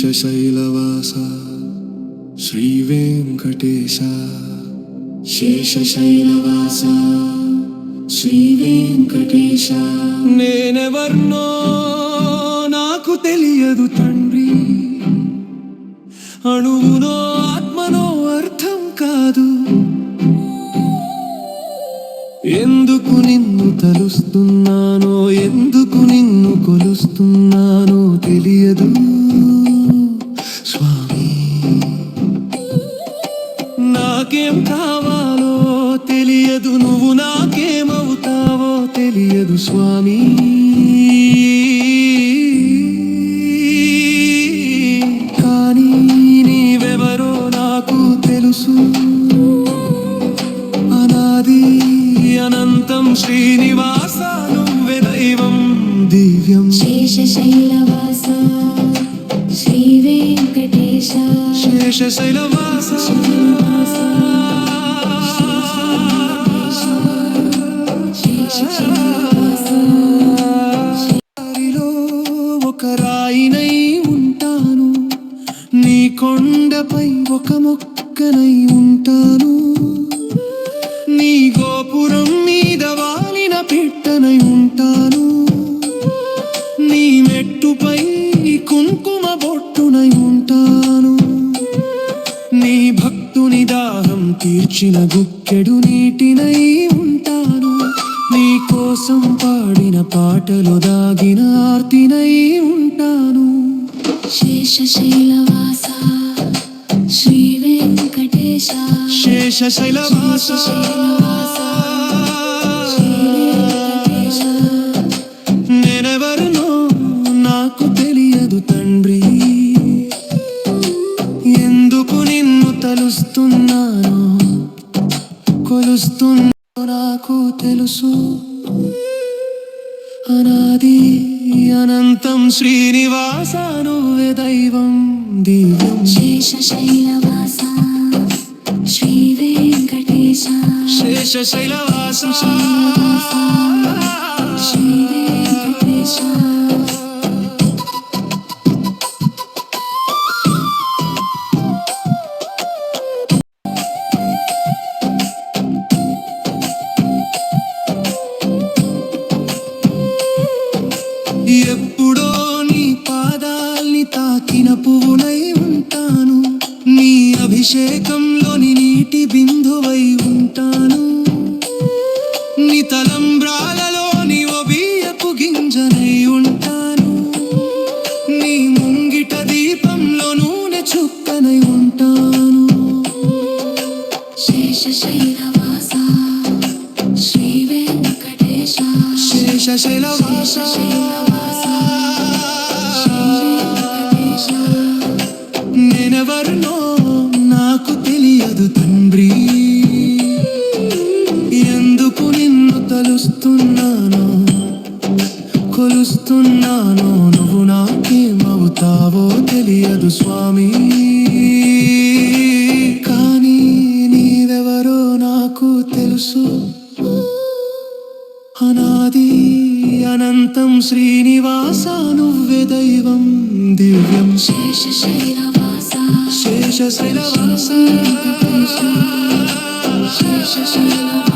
శేషశైలవాస శ్రీ వెంకటేశ శేషశైలవాస శ్రీ వెంకటేశ నేనెవర్నో నాకు తెలియదు తండ్రి, అణువునో ఆత్మనో అర్థం కాదు. ఎందుకు నిన్ను తలుస్తున్నానో, ఎందుకు నిన్ను కొలుస్తున్నానో తెలియదు స్వామి. నాకేం కావాలో తెలియదు, నువ్వు నాకేమవుతావో తెలియదు స్వామి. కానీ నీవెవరో నాకు తెలుసు, అనాది అనంతం శ్రీనివాస నువ్వే దైవం దివ్యం. శేషశైలవాస శ్రీ వెంకటేశ శేషశైలవాస ఒక రాయినై ఉంటాను, నీ కొండపై ఒక మొక్కనై ఉంటాను, నీ గోపురం మీద వాలిన పిట్టనై ఉంటాను, నీ మెట్టుపై కుంకుమ బొట్టునై ఉంటాను, నీ భక్తుని దాహం తీర్చిన గుక్కెడు నీటినై ఉంటాను, నీ కోసం పాడిన పాటలు దాగిన ఆర్తినై ఉంటాను. శేషశైలవాస శ్రీ వెంకటేశ శేషశైలవాస నేనెవరినో నాకు తెలియదు తండ్రి, ఎందుకు నిన్ను తలుస్తున్నానో కొలుస్తున్నా నాకు తెలుసు. అనాది అనంతం శ్రీనివాస నువ్వే దైవం దివ్యం. శేషశైలవాస శ్రీ వెంకటేశ శేషశైలవాస శ్రీ వెంకటేశ ఎప్పుడో నీ పాదాల్ని తాకిన పువ్వునై ఉంటాను, నీ అభిషేకంలోని నీటి బిందువై ఉంటాను, నీ తలంబ్రాలలోని ఓ బియ్యపు గింజనై ఉంటాను, నీ ముంగిట దీపంలో నూనె చుక్కనై ఉంటాను. శేషశైలవాస శ్రీ వెంకటేశ శేషశైలవాస నేనెవరినో నాకు తెలియదు తండ్రి, ఎందుకు నిన్ను తలుస్తున్నానో కొలుస్తున్నానో నువ్వు నాకేమవుతావో తెలియదు స్వామి. కానీ నీవెవరో నాకు తెలుసు, అనాది అనంతం శ్రీనివాస నువ్వే దైవం దివ్యం. శేషశైలవాస శేషశైలవాస శేషశైలవాస